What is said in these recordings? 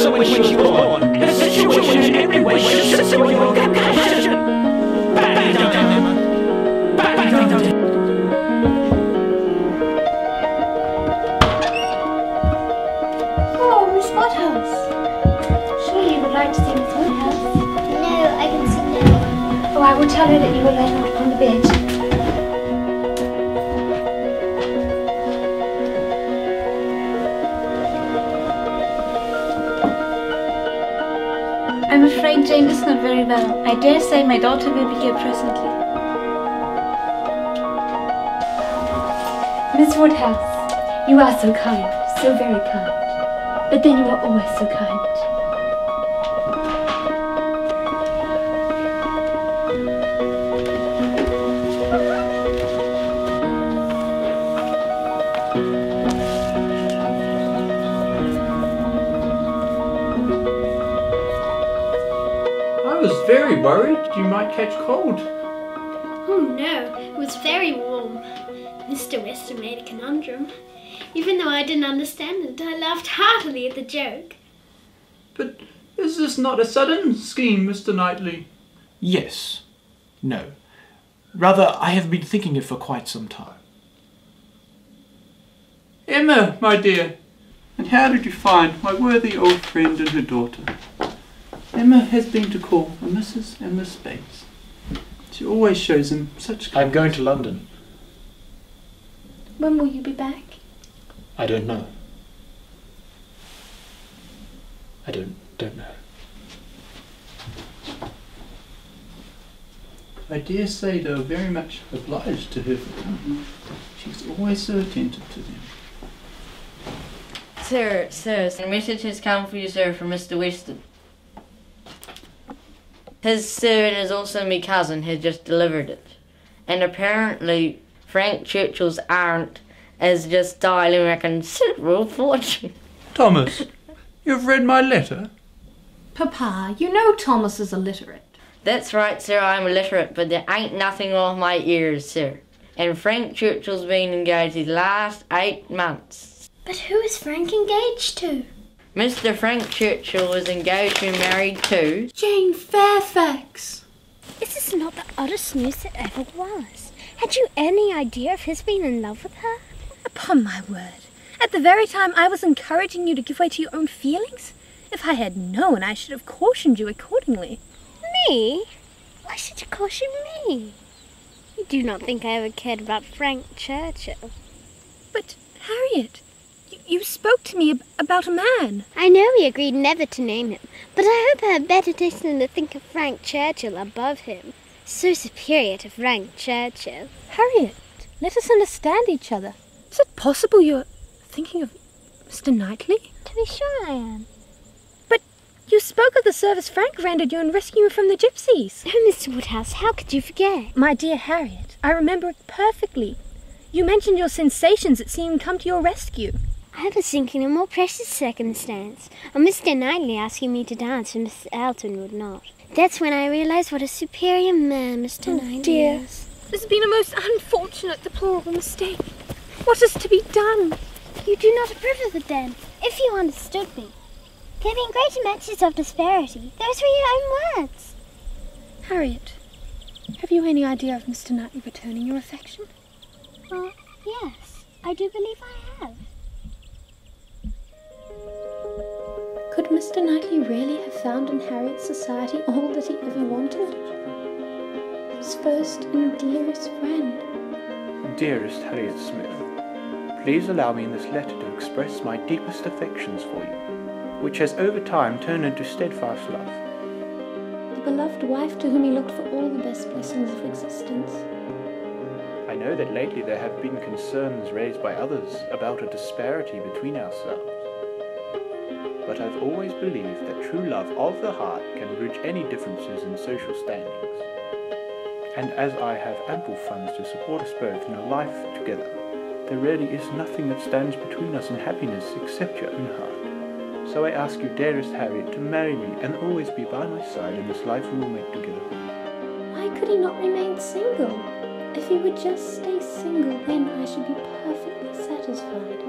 also when she was born. Her situation in every way should secure your compassion. Badly done, Emma. Badly done. Oh, Miss Woodhouse. Surely you would like to see Miss Woodhouse? No, I can sit down. Oh, I will tell her that you will lie down upon the bed. I'm afraid Jane is not very well. I dare say my daughter will be here presently. Miss Woodhouse, you are so kind, so very kind. But then you are always so kind. I was very worried you might catch cold. Oh no, it was very warm. Mr. Weston made a conundrum. Even though I didn't understand it, I laughed heartily at the joke. But is this not a sudden scheme, Mr. Knightley? Yes. No. Rather, I have been thinking it for quite some time. Emma, my dear, and how did you find my worthy old friend and her daughter? Emma has been to call on Mrs. and Miss Bates. She always shows them such kindness. I'm going to London. When will you be back? I don't know. I don't know. I dare say they are very much obliged to her for coming. She's always so attentive to them. Sir, a message has come for you, sir, from Mr. Weston. His servant is also my cousin, has just delivered it. And apparently Frank Churchill's aunt has just died him a considerable fortune. Thomas, you've read my letter? Papa, you know Thomas is illiterate. That's right, sir, I'm illiterate, but there ain't nothing off my ears, sir. And Frank Churchill's been engaged his last 8 months. But who is Frank engaged to? Mr. Frank Churchill was engaged and married to Jane Fairfax. This is not the oddest news that ever was. Had you any idea of his being in love with her? Upon my word. At the very time I was encouraging you to give way to your own feelings? If I had known, I should have cautioned you accordingly. Me? Why should you caution me? You do not think I ever cared about Frank Churchill. But, Harriet, you spoke to me about a man. I know we agreed never to name him, but I hope I have better taste than to think of Frank Churchill above him. So superior to Frank Churchill. Harriet, let us understand each other. Is it possible you're thinking of Mr. Knightley? To be sure I am. But you spoke of the service Frank rendered you in rescuing from the gypsies. Oh, Mr. Woodhouse, how could you forget? My dear Harriet, I remember it perfectly. You mentioned your sensations at seeing him come to your rescue. I was thinking a more precious circumstance, of Mr. Knightley asking me to dance when Mrs. Elton would not. That's when I realised what a superior man Mr. Knightley is. This has been a most unfortunate, deplorable mistake. What is to be done? You do not approve of it, then, if you understood me. There have been great mentions of disparity. Those were your own words. Harriet, have you any idea of Mr. Knightley returning your affection? Well, yes, I do believe I have. Could Mr. Knightley really have found in Harriet's society all that he ever wanted? His first and dearest friend. Dearest Harriet Smith, please allow me in this letter to express my deepest affections for you, which has over time turned into steadfast love. The beloved wife to whom he looked for all the best blessings of existence. I know that lately there have been concerns raised by others about a disparity between ourselves. But I've always believed that true love of the heart can bridge any differences in social standings. And as I have ample funds to support us both in a life together, there really is nothing that stands between us in happiness except your own heart. So I ask you, dearest Harriet, to marry me and always be by my side in this life we will make together. Why could he not remain single? If he would just stay single, then I should be perfectly satisfied.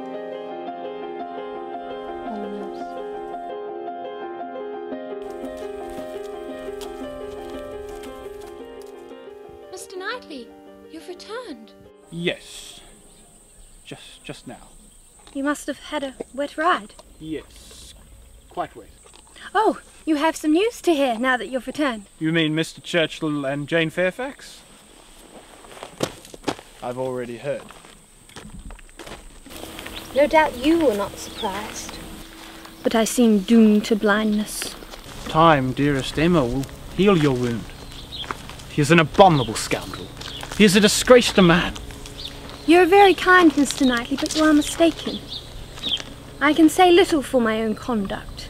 returned. Yes. Just now. You must have had a wet ride. Yes. Quite wet. Oh, you have some news to hear now that you've returned. You mean Mr. Churchill and Jane Fairfax? I've already heard. No doubt you were not surprised. But I seem doomed to blindness. Time, dearest Emma, will heal your wound. He is an abominable scoundrel. He is a disgrace to man. You're very kind, Mr. Knightley, but you are mistaken. I can say little for my own conduct.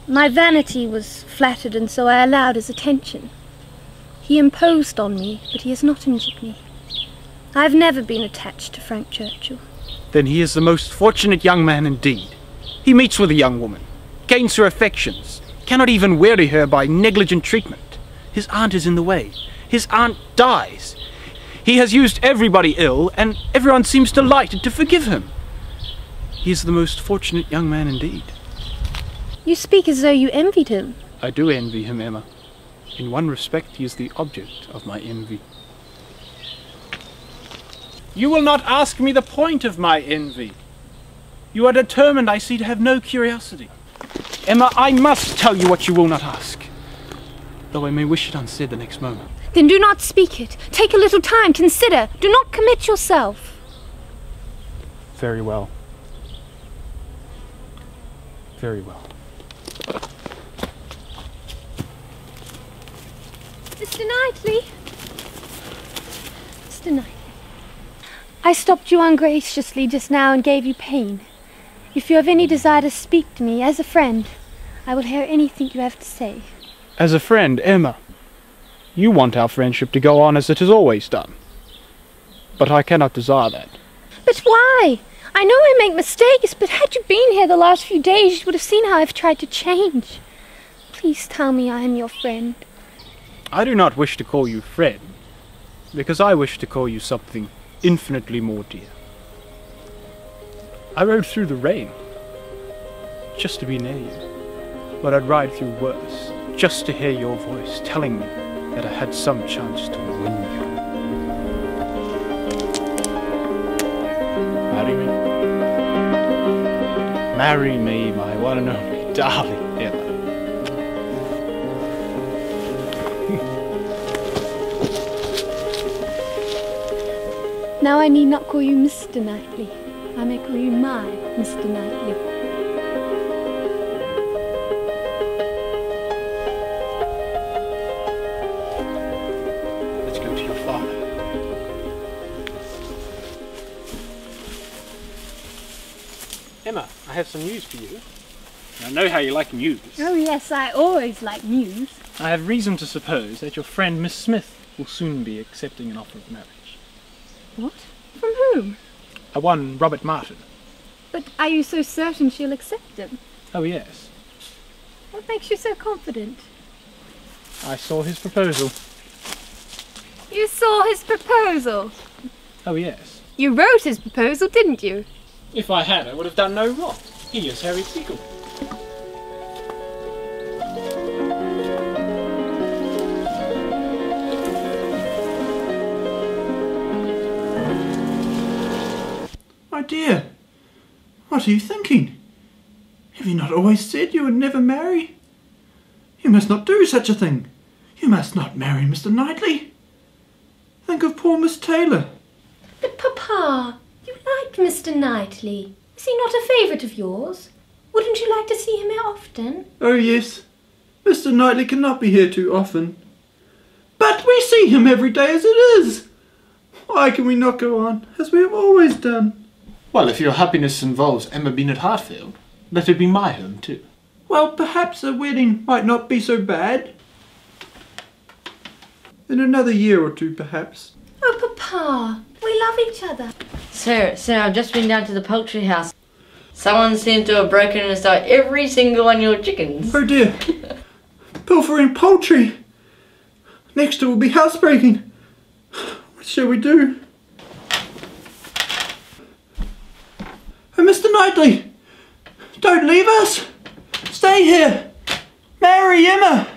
My vanity was flattered, and so I allowed his attention. He imposed on me, but he has not injured me. I have never been attached to Frank Churchill. Then he is the most fortunate young man indeed. He meets with a young woman, gains her affections, cannot even weary her by negligent treatment. His aunt is in the way. His aunt dies. He has used everybody ill, and everyone seems delighted to forgive him. He is the most fortunate young man indeed. You speak as though you envied him. I do envy him, Emma. In one respect, he is the object of my envy. You will not ask me the point of my envy. You are determined, I see, to have no curiosity. Emma, I must tell you what you will not ask, though I may wish it unsaid the next moment. Then do not speak it. Take a little time, consider. Do not commit yourself. Very well. Very well. Mr. Knightley. Mr. Knightley. I stopped you ungraciously just now and gave you pain. If you have any desire to speak to me as a friend, I will hear anything you have to say. As a friend, Emma, you want our friendship to go on as it has always done. But I cannot desire that. But why? I know I make mistakes, but had you been here the last few days, you would have seen how I've tried to change. Please tell me I am your friend. I do not wish to call you friend, because I wish to call you something infinitely more dear. I rode through the rain, just to be near you. But I'd ride through worse, just to hear your voice telling me that I had some chance to win you. Marry me? Marry me, my one and only darling Emma. Now I need not call you Mr. Knightley. I may call you my Mr. Knightley. Let's go to your father. Emma, I have some news for you. I know how you like news. Oh yes, I always like news. I have reason to suppose that your friend Miss Smith will soon be accepting an offer of marriage. What? From whom? One Robert Martin. But are you so certain she'll accept him? Oh yes. What makes you so confident? I saw his proposal. You saw his proposal? Oh yes. You wrote his proposal, didn't you? If I had, I would have done no wrong. He is Harry Seagull. My dear, what are you thinking? Have you not always said you would never marry? You must not do such a thing. You must not marry Mr. Knightley. Think of poor Miss Taylor. But Papa, you like Mr. Knightley. Is he not a favourite of yours? Wouldn't you like to see him here often? Oh yes, Mr. Knightley cannot be here too often. But we see him every day as it is. Why can we not go on as we have always done? Well, if your happiness involves Emma being at Hartfield, let it be my home too. Well, perhaps a wedding might not be so bad. In another year or two, perhaps. Oh, Papa, we love each other. Sir, I've just been down to the poultry house. Someone seems to have broken and stolen every single one of your chickens. Oh dear. Pilfering poultry. Next it will be housebreaking. What shall we do? Oh, Mr. Knightley, don't leave us. Stay here. Marry Emma.